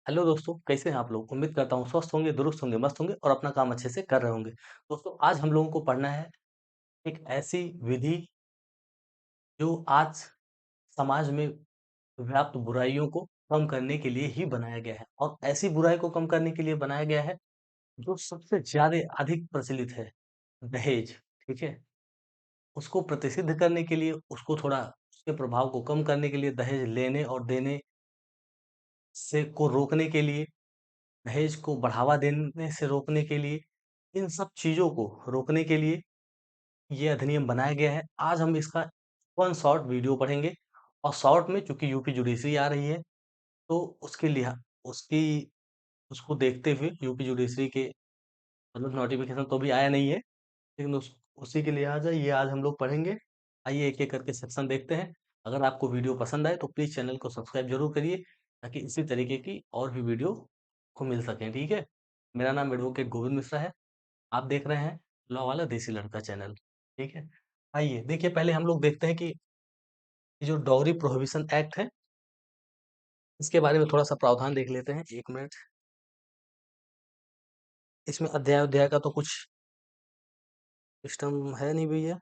Hello दोस्तों, कैसे हैं आप लोग? उम्मीद करता हूँ स्वस्थ होंगे, दुरुस्त होंगे, मस्त होंगे और अपना काम अच्छे से कर रहे होंगे। दोस्तों, आज हम लोगों को पढ़ना है एक ऐसी विधि जो आज समाज में व्याप्त बुराइयों को कम करने के लिए ही बनाया गया है और ऐसी बुराई को कम करने के लिए बनाया गया है जो सबसे ज़्यादा अधिक प्रचलित है, दहेज, ठीक है? उसको प्रतिसिद्ध करने के लिए, उसको थोड़ा उसके प्रभाव को कम करने के लिए, दहेज लेने और देने से को रोकने के लिए, दहेज को बढ़ावा देने से रोकने के लिए, इन सब चीज़ों को रोकने के लिए ये अधिनियम बनाया गया है। आज हम इसका 1 शॉर्ट वीडियो पढ़ेंगे और शॉर्ट में चूँकि यूपी जुडिशरी आ रही है, तो उसके लिहा उसकी उसको देखते हुए यूपी जुडिशरी के मतलब नोटिफ़िकेशन तो अभी आया नहीं है, लेकिन उसी के लिहाज़ ये आज हम लोग पढ़ेंगे। आइए एक-एक करके सेक्शन देखते हैं। अगर आपको वीडियो पसंद आए तो प्लीज़ चैनल को सब्सक्राइब ज़रूर करिए, ताकि इसी तरीके की और भी वीडियो को मिल सकें, ठीक है? मेरा नाम एडवोकेट गोविंद मिश्रा है। आप देख रहे हैं लॉ वाला देसी लड़का चैनल, ठीक है? आइए देखिए, पहले हम लोग देखते हैं कि ये जो डॉवरी प्रोहिबिशन एक्ट है, इसके बारे में थोड़ा-सा प्रावधान देख लेते हैं। 1 मिनट। इसमें अध्याय-वध्याय का तो कुछ सिस्टम है नहीं भैया,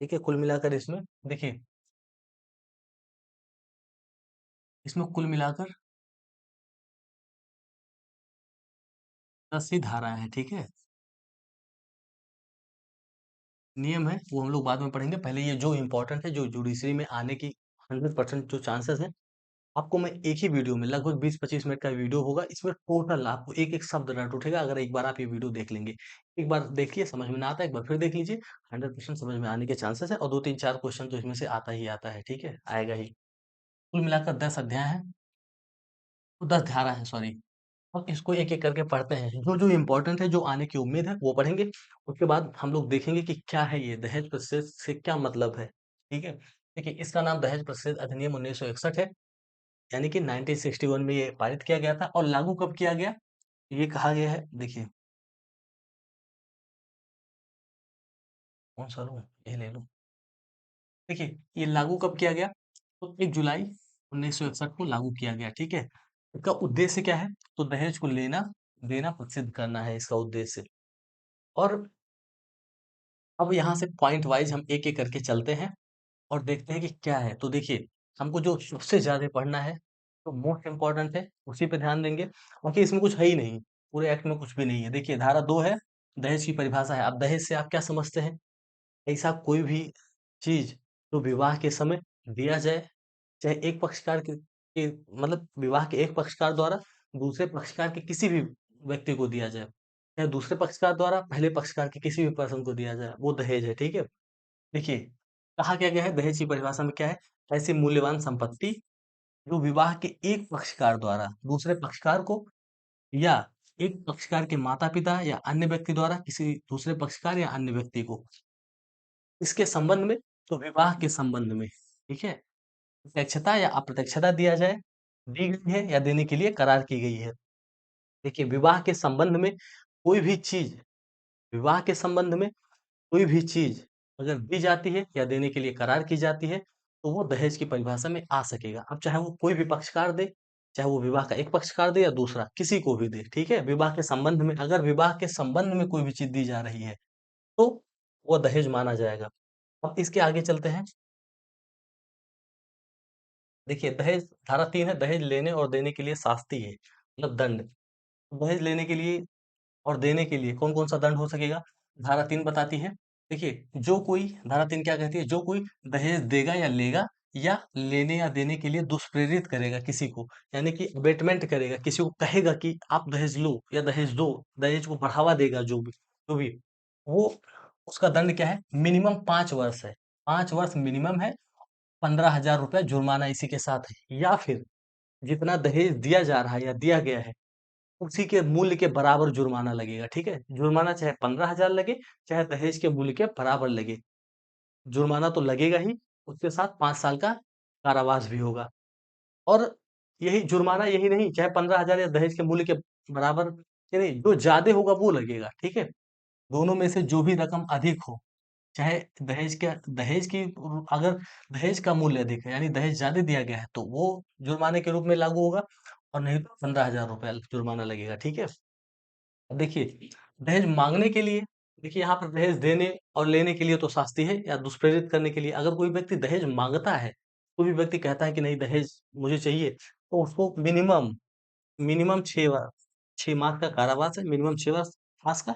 ठीक है? कुल मिलाकर इसमें देखिए, इसमें कुल मिलाकर 10 ही धाराएँ हैं, ठीक है? नियम है, वो हम लोग बाद में पढ़ेंगे। पहले ये जो इम्पोर्टेंट है, जो जुडिशरी में आने की 100% जो चांसेस हैं, आपको मैं एक ही वीडियो में लगभग 20-25 मिनट का वीडियो होगा, इसमें टोटल आपको एक-एक शब्द रट उठेगा अगर एक बार आप ये वीडियो देख लेंगे। एक बार देखिए, समझ में ना आता है, एक बार फिर देख लीजिए, 100% समझ में आने के चांसेस हैं और 2, 3, 4 क्वेश्चन तो इसमें से आता ही आता है, ठीक है? आएगा ही। कुल मिलाकर 10 अध्याय हैं, तो 10 धारा है, सॉरी। अब इसको एक-एक करके पढ़ते हैं। जो-जो इम्पोर्टेंट है, जो आने की उम्मीद है, वो पढ़ेंगे। उसके बाद हम लोग देखेंगे कि क्या है ये, दहेज प्रतिषेध से क्या मतलब है, ठीक है? देखिए, इसका नाम दहेज प्रतिषेध अधिनियम 1961 है, यानी कि 1961 में ये पारित किया गया था और लागू कब किया गया? ये कहा गया है, देखिए, कौन-सा लूँ? ये ले लूँ। देखिए, ये लागू कब किया गया? तो 1 जुलाई 1961 को लागू किया गया, ठीक है? इसका उद्देश्य क्या है? तो दहेज को लेना, देना प्रतिषिद्ध करना है इसका उद्देश्य। और अब यहाँ से पॉइंट वाइज़ हम एक-एक करके चलते हैं और देखते हैं कि क्या है। तो देखिए, हमको जो सबसे ज़्यादा पढ़ना है, तो मोस्ट इम्पोर्टेंट है, उसी पे ध्यान देंगे। बाकी इसमें कुछ है ही नहीं, पूरे एक्ट में कुछ भी नहीं है। देखिए, धारा 2 है, दहेज की परिभाषा है। अब दहेज से आप क्या समझते हैं? ऐसा कोई भी चीज़ जो विवाह के समय दिया जाए, चाहे एक पक्षकार के मतलब विवाह के एक पक्षकार द्वारा दूसरे पक्षकार के किसी भी व्यक्ति को दिया जाए, चाहे दूसरे पक्षकार द्वारा पहले पक्षकार के किसी भी पर्सन को दिया जाए, वो दहेज है, ठीक है? देखिए, कहा क्या गया है दहेज की परिभाषा में क्या है? ऐसी मूल्यवान संपत्ति जो विवाह के एक पक्षकार द्वारा दूसरे पक्षकार को या एक पक्षकार के माता-पिता या अन्य व्यक्ति द्वारा किसी दूसरे पक्षकार या अन्य व्यक्ति को, इसके संबंध में, तो विवाह के संबंध में, ठीक है? प्रत्यक्षता या अप्रत्यक्षता दिया जाए, दी गई है या देने के लिए करार की गई है। देखिए, विवाह के संबंध में कोई भी चीज़ विवाह के संबंध में कोई भी चीज़ अगर दी जाती है या देने के लिए करार की जाती है, तो वो दहेज की परिभाषा में आ सकेगा। अब चाहे वो कोई भी पक्षकार दे, चाहे वो विवाह का एक पक्षकार दे या दूसरा, किसी को भी दे, ठीक है? विवाह के संबंध में, अगर विवाह के संबंध में कोई भी चीज़ दी जा रही है, तो वो दहेज माना जाएगा। अब इसके आगे चलते हैं। देखिए, दहेज धारा 3 है, दहेज लेने और देने के लिए शास्ति है, मतलब दंड। दहेज लेने के लिए और देने के लिए कौन-कौन सा दंड हो सकेगा? धारा 3 बताती है। देखिए, जो कोई धारा 3 क्या कहती है? जो कोई दहेज देगा या लेगा या लेने या देने के लिए दुष्प्रेरित करेगा किसी को, यानी कि अबेटमेंट करेगा, किसी को कहेगा कि आप दहेज लो या दहेज दो, दहेज को बढ़ावा देगा जो भी, वो उसका दंड क्या है? मिनिमम 5 वर्ष है। 5 वर्ष मिनिमम है, 15,000 रुपए जुर्माना इसी के साथ है, या फिर जितना दहेज दिया जा रहा है या दिया गया है, उसी के मूल्य के बराबर जुर्माना लगेगा, ठीक है? जुर्माना चाहे 15,000 लगे, चाहे दहेज के मूल्य के बराबर लगे, जुर्माना तो लगेगा ही, उसके साथ 5 साल का कारावास भी होगा। और यही जुर्माना यही नहीं, चाहे 15,000 या दहेज के मूल्य के बराबर नहीं, जो ज़्यादा होगा वो लगेगा, ठीक है? दोनों में से जो भी रकम अधिक हो, चाहे दहेज की अगर दहेज का मूल्य अधिक है यानी दहेज ज्यादा दिया गया है तो वो जुर्माने के रूप में लागू होगा, और नहीं तो 15,000 रुपया जुर्माना लगेगा, ठीक है। अब देखिए, दहेज मांगने के लिए, देखिए यहाँ पर दहेज देने और लेने के लिए तो शास्ति है, या दुष्प्रेरित करने के लिए अगर कोई व्यक्ति दहेज मांगता है, कोई भी व्यक्ति कहता है कि नहीं दहेज मुझे चाहिए, तो उसको मिनिमम मिनिमम 6 मास का कारावास है, मिनिमम 6 मास का,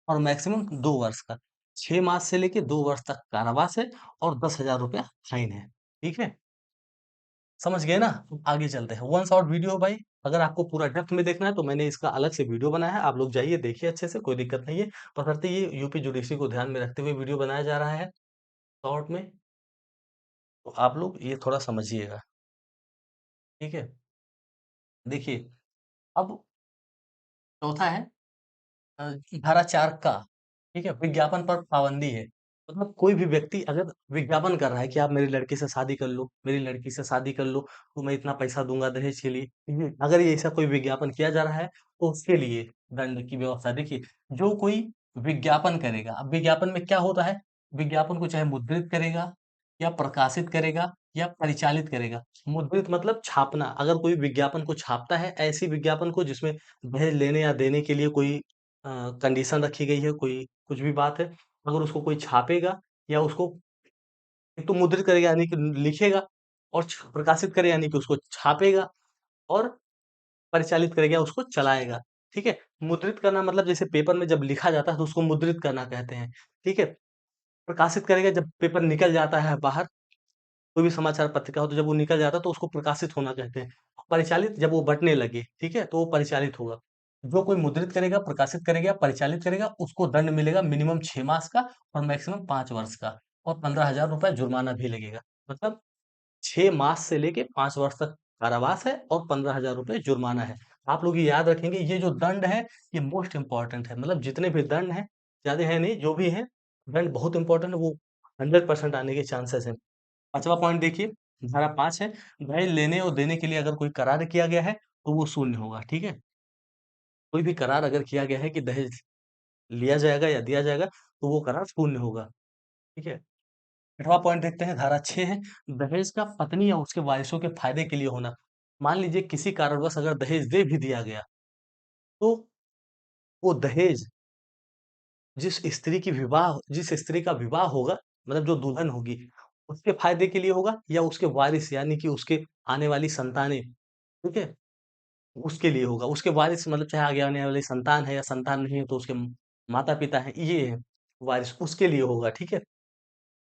और मैक्सिमम 2 वर्ष का। 6 मास से लेके 2 वर्ष तक कारावास है, और 10,000 रुपया फाइन है, ठीक है। समझ गए ना? तो आगे चलते हैं, वन शॉट वीडियो भाई। अगर आपको पूरा डेप्थ में देखना है तो मैंने इसका अलग से वीडियो बनाया है, आप लोग जाइए देखिए अच्छे से, कोई दिक्कत नहीं है। बशर्ते ये यूपी जुडिशरी को ध्यान में रखते हुए वीडियो बनाया जा रहा है शॉर्ट में, तो आप लोग ये थोड़ा समझिएगा, ठीक है। देखिए, अब चौथा है अ, धारा 4 का, ठीक है, विज्ञापन पर पाबंदी है। मतलब कोई भी व्यक्ति अगर विज्ञापन कर रहा है कि आप मेरी लड़की से शादी कर लो, मेरी लड़की से शादी कर लो, तो मैं इतना पैसा दूंगा दहेज के लिए, अगर ये ऐसा कोई विज्ञापन किया जा रहा है तो उसके लिए दंड की व्यवस्था। देखिए, जो कोई विज्ञापन करेगा, अब विज्ञापन में क्या होता है, विज्ञापन को चाहे मुद्रित करेगा, या प्रकाशित करेगा, या परिचालित करेगा। मुद्रित मतलब छापना, अगर कोई विज्ञापन को छापता है, ऐसी विज्ञापन को जिसमें दहेज लेने या देने के लिए कोई कंडीशन रखी गई है, कोई कुछ भी बात है, अगर उसको कोई छापेगा, या उसको एक तो मुद्रित करेगा यानी कि लिखेगा, और प्रकाशित करेगा यानी कि उसको छापेगा, और परिचालित करेगा, उसको चलाएगा, ठीक है। मुद्रित करना मतलब जैसे पेपर में जब लिखा जाता है तो उसको मुद्रित करना कहते हैं, ठीक है। प्रकाशित करेगा जब पेपर निकल जाता है बाहर, कोई भी समाचार पत्रिका हो तो जब वो निकल जाता है तो उसको प्रकाशित होना कहते हैं। परिचालित जब वो बँटने लगे, ठीक है, तो वो परिचालित होगा। जो कोई मुद्रित करेगा, प्रकाशित करेगा, परिचालित करेगा, उसको दंड मिलेगा मिनिमम 6 मास का, और मैक्सिमम 5 वर्ष का, और 15,000 रुपए जुर्माना भी लगेगा। मतलब 6 मास से लेके 5 वर्ष तक कारावास है, और 15,000 रुपए जुर्माना है। आप लोग ये याद रखेंगे, ये जो दंड है ये मोस्ट इंपॉर्टेंट है। मतलब जितने भी दंड हैं, ज़्यादा है नहीं, जो भी है दंड बहुत इंपॉर्टेंट है, वो 100% आने के चांसेस हैं। पांचवा पॉइंट देखिए, धारा 5 है, दहेज लेने और देने के लिए अगर कोई करार किया गया है तो वो शून्य होगा, ठीक है। कोई भी करार अगर किया गया है कि दहेज लिया जाएगा या दिया जाएगा, तो वो करार शून्य होगा, ठीक है। 8वां पॉइंट देखते हैं, धारा 6 है, दहेज का पत्नी या उसके वारिसों के फायदे के लिए होना। मान लीजिए किसी कारणवश अगर दहेज दे भी दिया गया, तो वो दहेज जिस स्त्री का विवाह होगा, मतलब जो दुल्हन होगी, उसके फायदे के लिए होगा, या उसके वारिस यानी कि उसके आने वाली संतानें, ठीक है, उसके लिए होगा। उसके वारिस मतलब चाहे आगे आने वाली संतान है, या संतान नहीं है तो उसके माता-पिता हैं, ये है वारिस, उसके लिए होगा, ठीक है।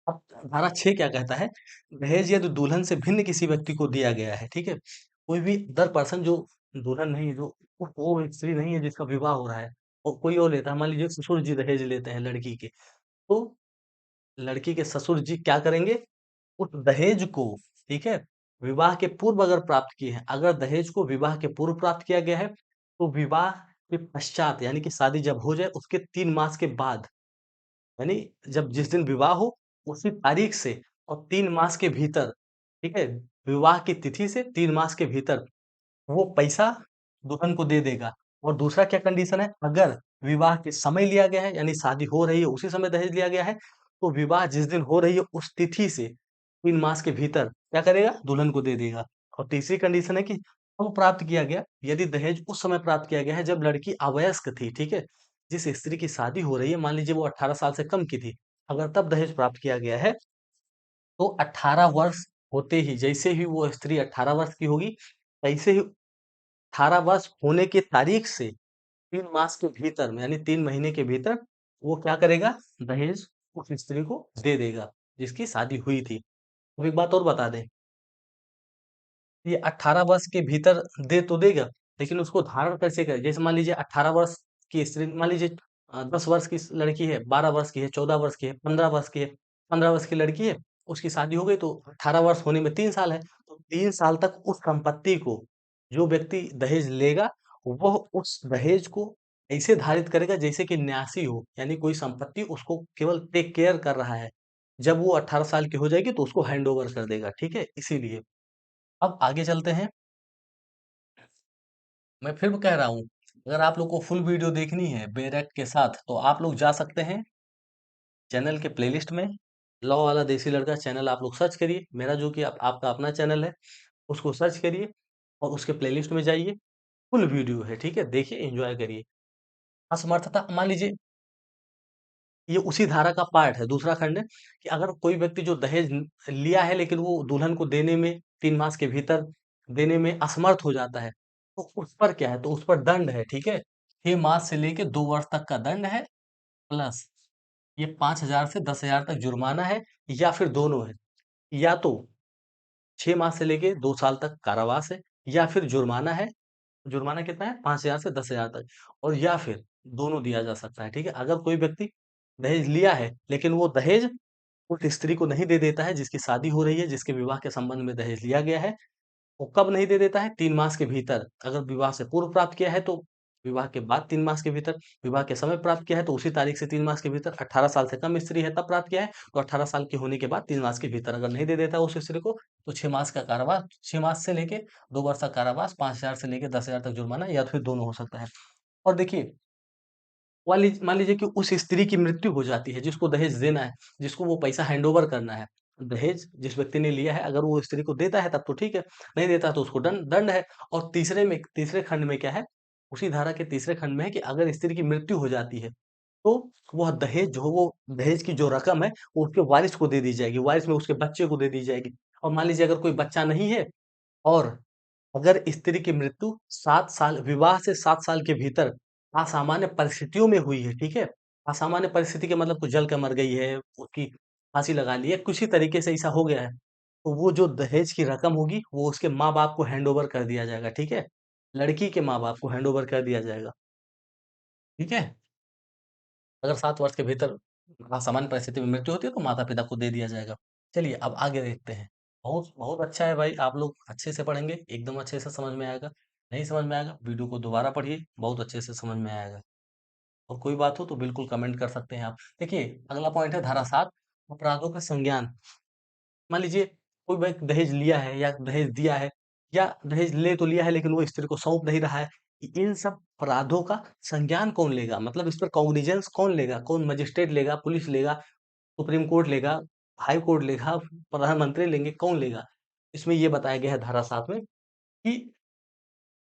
अब धारा 6 क्या कहता है, दहेज यदि दुल्हन से भिन्न किसी व्यक्ति को दिया गया है, ठीक है, कोई भी अदर पर्सन जो दुल्हन नहीं है, जो वो स्त्री नहीं है जिसका विवाह हो रहा है, और कोई और लेता है, मान लीजिए ससुर जी दहेज लेते हैं लड़की के, तो लड़की के ससुर जी क्या करेंगे, उस दहेज को, ठीक है, विवाह के पूर्व अगर प्राप्त किए हैं, अगर दहेज को विवाह के पूर्व प्राप्त किया गया है, तो विवाह के पश्चात यानी कि शादी जब हो जाए उसके 3 मास के बाद, यानी जब जिस दिन विवाह हो उसी तारीख से, और 3 मास के भीतर, ठीक है, विवाह की तिथि से 3 मास के भीतर वो पैसा दुल्हन को दे देगा। और दूसरा क्या कंडीशन है, अगर विवाह के समय लिया गया है यानी शादी हो रही है उसी समय दहेज लिया गया है, तो विवाह जिस दिन हो रही है उस तिथि से 3 मास के भीतर क्या करेगा, दुल्हन को दे देगा। और तीसरी कंडीशन है कि कब प्राप्त किया गया, यदि दहेज उस समय प्राप्त किया गया है जब लड़की अवयस्क थी, ठीक है, जिस स्त्री की शादी हो रही है मान लीजिए वो 18 साल से कम की थी, अगर तब दहेज प्राप्त किया गया है, तो 18 वर्ष होते ही, जैसे ही वो स्त्री 18 वर्ष की होगी, तैसे ही 18 वर्ष होने की तारीख से 3 मास के भीतर में यानी 3 महीने के भीतर वो क्या करेगा, दहेज उस स्त्री को दे देगा जिसकी शादी हुई थी। अब एक बात और बता दें, ये 18 वर्ष के भीतर दे तो देगा, लेकिन उसको धारण कैसे करे, जैसे मान लीजिए 18 वर्ष की स्त्री, मान लीजिए 10 वर्ष की लड़की है, 12 वर्ष की है, 14 वर्ष की है, 15 वर्ष की है, 15 वर्ष की लड़की है, उसकी शादी हो गई तो 18 वर्ष होने में 3 साल है, तो 3 साल तक उस संपत्ति को जो व्यक्ति दहेज लेगा, वह उस दहेज को ऐसे धारित करेगा जैसे कि न्यासी हो, यानी कोई संपत्ति उसको केवल टेक केयर कर रहा है। जब वो 18 साल की हो जाएगी तो उसको हैंड ओवर कर देगा, ठीक है, इसीलिए। अब आगे चलते हैं, मैं फिर कह रहा हूँ, अगर आप लोग को फुल वीडियो देखनी है बेरेक्ट के साथ तो आप लोग जा सकते हैं चैनल के प्लेलिस्ट में लॉ वाला देसी लड़का चैनल आप लोग सर्च करिए, मेरा जो कि आपका अपना चैनल है, उसको सर्च करिए और उसके प्लेलिस्ट में जाइए, फुल वीडियो है, ठीक है? देखिए, एन्जॉय करिए। असमर्थता मान लीजिए ये उसी धारा का पार्ट है, दूसरा खंड है कि अगर कोई व्यक्ति जो दहेज लिया है लेकिन वो दुल्हन को देने में 3 मास के भीतर देने में असमर्थ हो जाता है, तो उस पर क्या है? तो उस पर दंड है, ठीक है? 6 मास से लेके 2 वर्ष तक का दंड है, प्लस ये 5,000 से 10,000 तक जुर्माना है, या फिर दोनों है। या तो 6 मास से लेके 2 साल तक कारावास है, या फिर जुर्माना है। जुर्माना कितना है? 5,000 से 10,000 तक, और या फिर दोनों दिया जा सकता है, ठीक है? अगर कोई व्यक्ति दहेज लिया है लेकिन वो दहेज उस स्त्री को नहीं दे देता है जिसकी शादी हो रही है, जिसके विवाह के संबंध में दहेज लिया गया है, वो कब नहीं दे देता है? 3 मास के भीतर। अगर विवाह से पूर्व प्राप्त किया है तो विवाह के बाद 3 मास के भीतर, विवाह के समय प्राप्त किया है तो उसी तारीख से 3 मास के भीतर, 18 साल से कम स्त्री है तब प्राप्त किया है तो 18 साल के होने के बाद 3 मास के भीतर। अगर नहीं दे देता है उस स्त्री को तो 6 मास का कारावास, 6 मास से लेके 2 वर्ष का कारावास, 5,000 से लेके 10,000 तक जुर्माना, या फिर दोनों हो सकता है। और देखिए, मान लीजिए कि उस स्त्री की मृत्यु हो जाती है जिसको दहेज देना है, जिसको वो पैसा हैंडओवर करना है। दहेज जिस व्यक्ति ने लिया है अगर वो स्त्री को देता है तब तो ठीक है, नहीं देता तो उसको दंड दंड है। और तीसरे खंड में क्या है? उसी धारा के तीसरे खंड में है कि अगर स्त्री की मृत्यु हो जाती है, तो वह दहेज जो वो दहेज की जो रकम है, वो उसके वारिस को दे दी जाएगी, वारिस में उसके बच्चे को दे दी जाएगी। और मान लीजिए अगर कोई बच्चा नहीं है, और अगर स्त्री की मृत्यु 7 साल विवाह से 7 साल के भीतर असामान्य परिस्थितियों में हुई है, ठीक है? असामान्य परिस्थिति के मतलब कुछ जल के मर गई है, उसकी फांसी लगा ली है, किसी तरीके से ऐसा हो गया है, तो वो जो दहेज की रकम होगी, वो उसके माँ-बाप को हैंडओवर कर दिया जाएगा, ठीक है? लड़की के माँ-बाप को हैंडओवर कर दिया जाएगा, ठीक है? अगर 7 वर्ष के भीतर असामान्य परिस्थिति में मृत्यु होती है, तो माता-पिता को दे दिया जाएगा। चलिए, अब आगे देखते हैं। बहुत बहुत अच्छा है भाई, आप लोग अच्छे से पढ़ेंगे, एकदम अच्छे से समझ में आएगा। नहीं समझ में आएगा, वीडियो को दोबारा पढ़िए, बहुत अच्छे से समझ में आएगा। और कोई बात हो तो बिल्कुल कमेंट कर सकते हैं आप। देखिए, अगला पॉइंट है धारा 7, अपराधों का संज्ञान। मान लीजिए कोई व्यक्ति दहेज लिया है या दहेज दिया है, या दहेज ले तो लिया है लेकिन वो स्त्री को सौंप नहीं रहा है, इन सब अपराधों का संज्ञान कौन लेगा? मतलब इस पर कॉग्निजेंस कौन लेगा? कौन मजिस्ट्रेट लेगा, पुलिस लेगा, सुप्रीम कोर्ट लेगा, हाई कोर्ट लेगा, प्रधानमंत्री लेंगे, कौन लेगा? इसमें ये बताया गया है धारा 7 में कि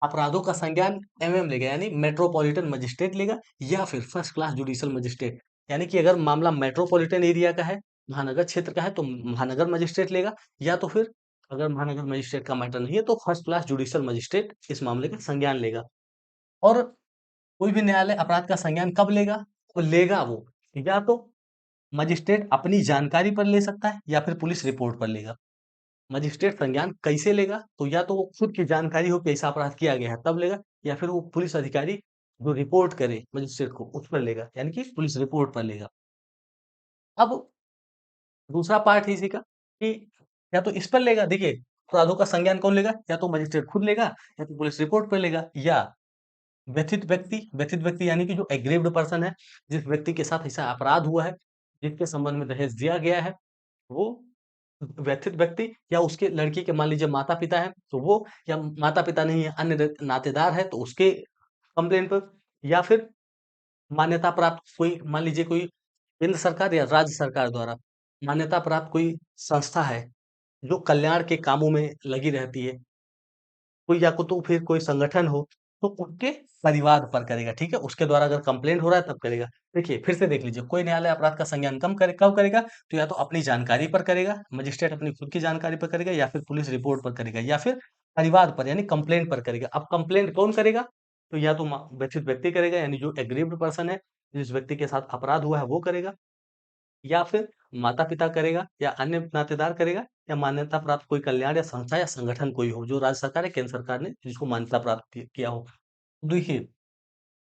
अपराधों का संज्ञान एमएम लेगा, यानी मेट्रोपॉलिटन मजिस्ट्रेट लेगा, या फिर फर्स्ट क्लास जुडिशियल मजिस्ट्रेट। यानी कि अगर मामला मेट्रोपॉलिटन एरिया का है, महानगर क्षेत्र का है, तो महानगर मजिस्ट्रेट लेगा, या तो फिर अगर महानगर मजिस्ट्रेट का मैटर नहीं है तो फर्स्ट क्लास जुडिशियल मजिस्ट्रेट इस मामले का संज्ञान लेगा। और कोई भी न्यायालय अपराध का संज्ञान कब लेगा? तो लेगा वो या तो मजिस्ट्रेट अपनी जानकारी पर ले सकता है, या फिर पुलिस रिपोर्ट पर लेगा। मजिस्ट्रेट संज्ञान कैसे लेगा? तो या तो वो खुद की जानकारी हो कि ऐसा अपराध किया गया है तब लेगा, या फिर वो पुलिस अधिकारी जो रिपोर्ट करे मजिस्ट्रेट को उस पर लेगा, यानी कि पुलिस रिपोर्ट पर लेगा। अब दूसरा पार्ट है इसी का कि या तो इस पर लेगा, देखिए अपराधों का संज्ञान कौन लेगा? या तो मजिस्ट्रेट खुद लेगा, या तो पुलिस रिपोर्ट पर लेगा, या व्यथित व्यक्ति यानी कि जो एग्रीव्ड पर्सन है, जिस व्यक्ति के साथ ऐसा अपराध हुआ है, जिसके संबंध में दहेज दिया गया है, वो व्यथित व्यक्ति, या उसके लड़की के मान लीजिए माता-पिता हैं, तो वो, या माता-पिता नहीं है, अन्य नातेदार है तो उसके कंप्लेंट पर, या फिर मान्यता प्राप्त कोई, मान लीजिए कोई केंद्र सरकार या राज्य सरकार द्वारा मान्यता प्राप्त कोई संस्था है, जो कल्याण के कामों में लगी रहती है, कोई, या को तो फिर कोई संगठन हो, तो उनके परिवार पर करेगा, ठीक है? उसके द्वारा अगर कंप्लेंट हो रहा है तब करेगा। देखिए, फिर से देख लीजिए, कोई न्यायालय अपराध का संज्ञान कब करेगा? तो या तो अपनी जानकारी पर करेगा, मजिस्ट्रेट अपनी खुद की जानकारी पर करेगा, या फिर पुलिस रिपोर्ट पर करेगा, या फिर परिवार पर यानी कंप्लेंट पर करेगा। अब कंप्लेंट कौन करेगा? तो या तो व्यथित व्यक्ति करेगा, यानी जो एग्रीव्ड पर्सन है, जिस व्यक्ति के साथ अपराध हुआ है वो करेगा, या फिर माता-पिता करेगा, या अन्य नातेदार करेगा, या मान्यता प्राप्त कोई कल्याण या संस्था या संगठन कोई हो, जो राज्य सरकार या केंद्र सरकार ने जिसको मान्यता प्राप्त किया हो। देखिए,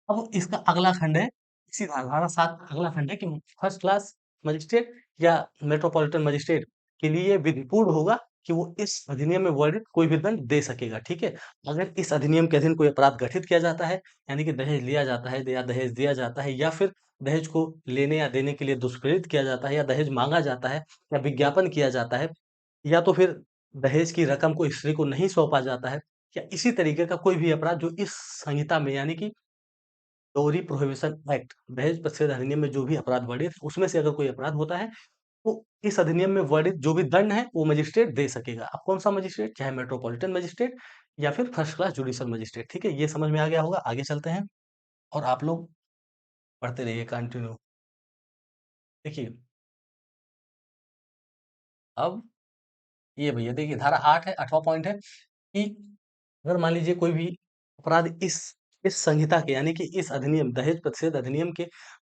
अब इसका अगला खंड है, इसी धारा 7 का अगला खंड है कि फर्स्ट क्लास मजिस्ट्रेट या मेट्रोपॉलिटन मजिस्ट्रेट के लिए विधिपूर्ण होगा कि वो इस अधिनियम में वर्णित कोई भी दंड दे सकेगा, ठीक है? अगर इस अधिनियम के अधीन कोई अपराध गठित किया जाता है, यानी कि दहेज लिया जाता है या दहेज दिया जाता है, या फिर दहेज को लेने या देने के लिए दुष्प्रेरित किया जाता है, या दहेज माँगा जाता है, या विज्ञापन किया जाता है, या तो फिर दहेज की रकम को स्त्री को नहीं सौंपा जाता है, या इसी तरीके का कोई भी अपराध जो इस संहिता में, यानी कि डोरी प्रोहिबिशन एक्ट, दहेज प्रतिषेध अधिनियम में जो भी अपराध वर्णित है, उसमें से अगर कोई अपराध होता है, तो इस अधिनियम में वर्णित जो भी दंड है, वो मजिस्ट्रेट दे सकेगा। अब कौन-सा मजिस्ट्रेट? चाहे मेट्रोपॉलिटन मजिस्ट्रेट या फिर फर्स्ट क्लास जुडिशियल मजिस्ट्रेट, ठीक है? ये समझ में आ गया होगा। आगे चलते हैं और आप लोग पढ़ते रहिए कंटिन्यू। देखिए, अब ये भैया देखिए धारा 8 है, 8वां पॉइंट है कि अगर मान लीजिए कोई भी अपराध इस संहिता के यानी कि इस अधिनियम दहेज प्रतिषेध अधिनियम के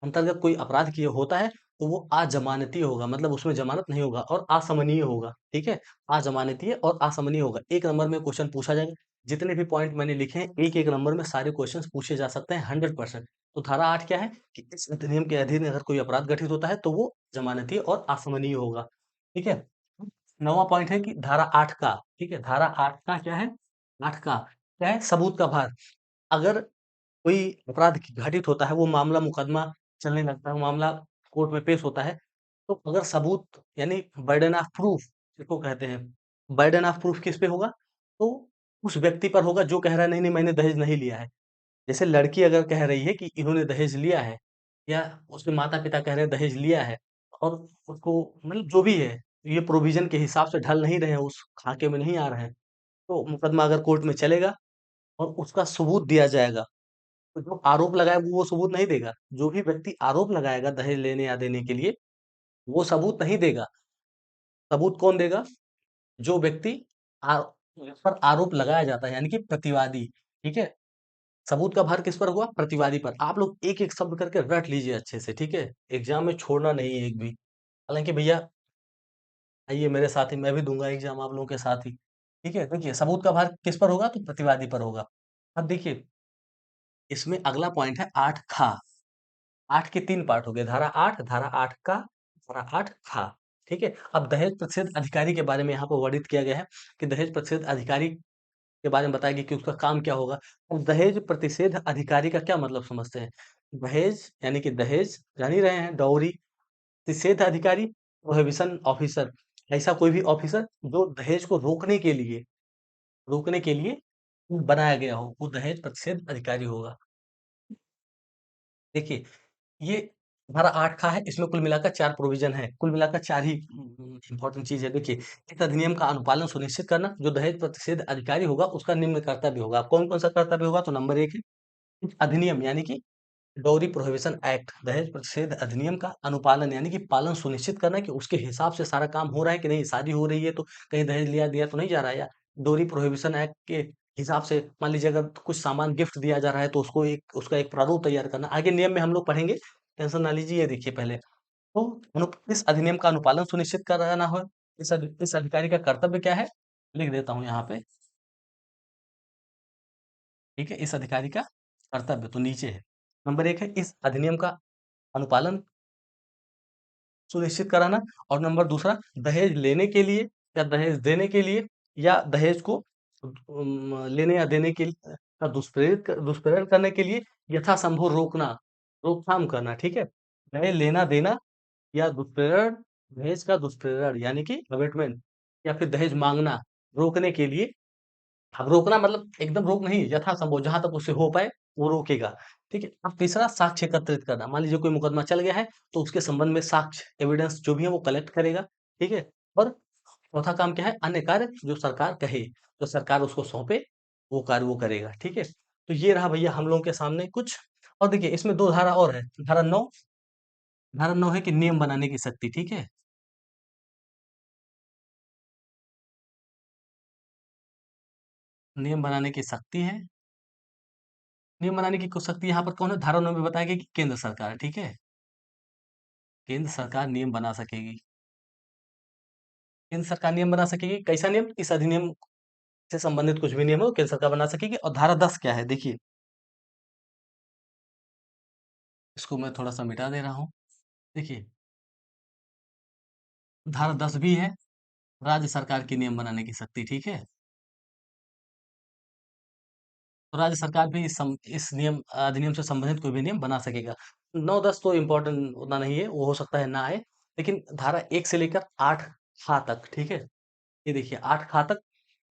अंतर्गत कोई अपराध किए होता है, तो वो अजमानती होगा, मतलब उसमें जमानत नहीं होगा और असमनीय होगा, ठीक है? अजमानतीय और असमनीय होगा। 1 नंबर में क्वेश्चन पूछा जाएगा। जितने भी पॉइंट मैंने लिखे हैं, एक-एक नंबर में सारे क्वेश्चंस पूछे जा सकते हैं 100%। तो धारा 8 क्या है कि इस अधिनियम के अधीन अगर कोई अपराध घटित होता है, तो वो जमानती और असमनीय होगा, ठीक है? 9वां पॉइंट है कि धारा 8 का, ठीक है? धारा 8 का क्या है? 8 का क्या है? सबूत का भार। अगर कोई अपराध घटित होता है, वो मामला मुकदमा चलने लगता है, मामला कोर्ट में पेश होता है, तो अगर सबूत यानी बर्डन ऑफ प्रूफ जिसको कहते हैं, बर्डन ऑफ प्रूफ किस पे होगा? तो उस व्यक्ति पर होगा जो कह रहा है नहीं, नहीं मैंने दहेज नहीं लिया है। जैसे लड़की अगर कह रही है कि इन्होंने दहेज लिया है या उसके माता-पिता कह रहे हैं दहेज लिया है और उसको मतलब जो भी है, ये प्रोविज़न के हिसाब से ढल नहीं रहे हैं, उस खाके में नहीं आ रहे हैं, तो मुकदमा अगर कोर्ट में चलेगा और उसका सबूत दिया जाएगा, तो जो आरोप लगाया वो सबूत नहीं देगा। जो भी व्यक्ति आरोप लगाएगा दहेज लेने या देने के लिए, वो सबूत नहीं देगा। सबूत कौन देगा? जो व्यक्ति आ जिस पर आरोप लगाया जाता है यानी कि प्रतिवादी, ठीक है? सबूत का भार किस पर हुआ? प्रतिवादी पर। आप लोग एक-एक शब्द करके रट लीजिए अच्छे से, ठीक है? एग्ज़ाम में छोड़ना नहीं है एक भी। हालाँकि भैया आइए मेरे साथ ही, मैं भी दूँगा एग्ज़ाम आप लोगों के साथ ही, ठीक है? देखिए सबूत का भार किस पर होगा? तो प्रतिवादी पर होगा। अब देखिए, इसमें अगला पॉइंट है 8 खा। 8 के 3 पार्ट हो गए, धारा 8 का, धारा 8 खा, ठीक है? अब दहेज प्रतिषेध अधिकारी के बारे में यहाँ पे वर्णित किया गया है कि दहेज प्रतिषेध अधिकारी के बारे में बताया गया कि उसका काम क्या होगा। अब दहेज प्रतिषेध अधिकारी का क्या मतलब समझते हैं? दहेज यानी कि दहेज जान ही रहे हैं, डाउरी, प्रतिषेध अधिकारी, प्रोहिबिशन ऑफिसर, ऐसा कोई भी ऑफिसर जो दहेज को रोकने के लिए बनाया गया हो, वो दहेज प्रतिषेध अधिकारी होगा। देखिए, ये धारा 8 का है, इसमें कुल मिलाकर 4 प्रोविज़न हैं, कुल मिलाकर 4 ही इम्पोर्टेंट चीज़ है। देखिए, इस अधिनियम का अनुपालन सुनिश्चित करना, जो दहेज प्रतिषेध अधिकारी होगा, उसका निम्न कर्तव्य होगा। कौन-कौन सा कर्तव्य होगा? तो नंबर 1 है, इस अधिनियम यानी कि डॉरी प्रोहिबिशन एक्ट, दहेज प्रतिषेध अधिनियम का अनुपालन यानी कि पालन सुनिश्चित करना कि उसके हिसाब से सारा काम हो रहा है कि नहीं, शादी हो रही है तो कहीं दहेज लिया दिया तो नहीं जा रहा है, या डॉरी प्रोहिबिशन एक्ट के हिसाब से मान लीजिए अगर कुछ सामान गिफ्ट दिया जा रहा है तो उसको एक उसका एक प्रारूप तैयार करना। आगे नियम में हम लोग पढ़ेंगे, टेंशन ना लीजिए। ये देखिए पहले तो इस अधिनियम का अनुपालन सुनिश्चित कराना हो, इस अधिकारी का कर्तव्य क्या है? लिख देता हूँ यहाँ पे, ठीक है? इस अधिकारी का कर्तव्य तो नीचे है। नंबर 1 है इस अधिनियम का अनुपालन सुनिश्चित कराना, और नंबर दूसरा दहेज लेने के लिए या दहेज देने के लिए या दहेज को लेने या देने के लिए का दुष्प्रेरण करने के लिए यथासंभव रोकना, रोकथाम करना, ठीक है? दहेज लेना देना या दुष्प्रेरण, दहेज का दुष्प्रेरण यानी कि अबेटमेंट या फिर दहेज माँगना रोकने के लिए। अब रोकना मतलब एकदम रोक नहीं, यथासंभव जहाँ तक उससे हो पाए वो रोकेगा, ठीक है? अब तीसरा साक्ष्य एकत्रित करना, मान लीजिए कोई मुकदमा चल गया है, तो उसके संबंध में साक्ष्य, एविडेंस जो भी है वो कलेक्ट करेगा, ठीक है? और चौथा काम क्या है? अन्य कार्य जो सरकार कहे, जो सरकार उसको सौंपे, वो कार्य वो करेगा, ठीक है? तो ये रहा भैया हम लोगों के सामने कुछ। और देखिए इसमें 2 धारा और है, धारा 9 है कि नियम बनाने की शक्ति, ठीक है? नियम बनाने की शक्ति है, नियम बनाने की कुछ शक्ति यहाँ पर कौन है? धारा 9 में बताया गया कि केंद्र सरकार है, ठीक है? केंद्र सरकार नियम बना सकेगी। केंद्र सरकार नियम बना सकेगी, कैसा नियम? इस अधिनियम से संबंधित कुछ भी नियम हो केंद्र सरकार बना सकेगी। और धारा 10 क्या है? देखिए, इसको मैं थोड़ा-सा मिटा दे रहा हूँ। देखिए, धारा 10 भी है, राज्य सरकार की नियम बनाने की शक्ति, ठीक है? तो राज्य सरकार भी इस नियम अधिनियम से संबंधित कोई भी नियम बना सकेगा। 9-10 तो इम्पोर्टेंट उतना नहीं है, वो हो सकता है ना आए, लेकिन धारा 1 से लेकर 8 खा तक, ठीक है? ये देखिए 8 खा तक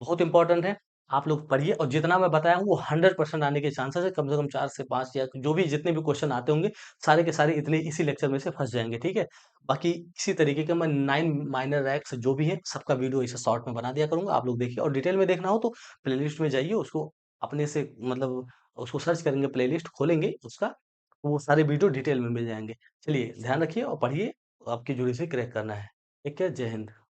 बहुत इम्पोर्टेंट है। आप लोग पढ़िए और जितना मैं बताया हूँ वो 100% आने के चांसेस है, कम से कम 4 से 5 या जो भी जितने भी क्वेश्चन आते होंगे, सारे के सारे इतने इसी लेक्चर में से फँस जाएँगे, ठीक है? बाकी इसी तरीके के मैं 9 माइनर रैक्स जो भी हैं, सबका वीडियो इसे शॉर्ट में बना दिया करूँगा, आप लोग देखिए और डिटेल में देखना हो तो प्लेलिस्ट में जाइए, उसको अपने से मतलब उसको सर्च करेंगे, प्लेलिस्ट खोलेंगे उसका, तो वो सारे वीडियो डिटेल में मिल जाएँगे। चलिए ध्यान रखिए और पढ़िए, आपकी यूपीएससी क्रैक करना है। ठीक है? जय हिंद।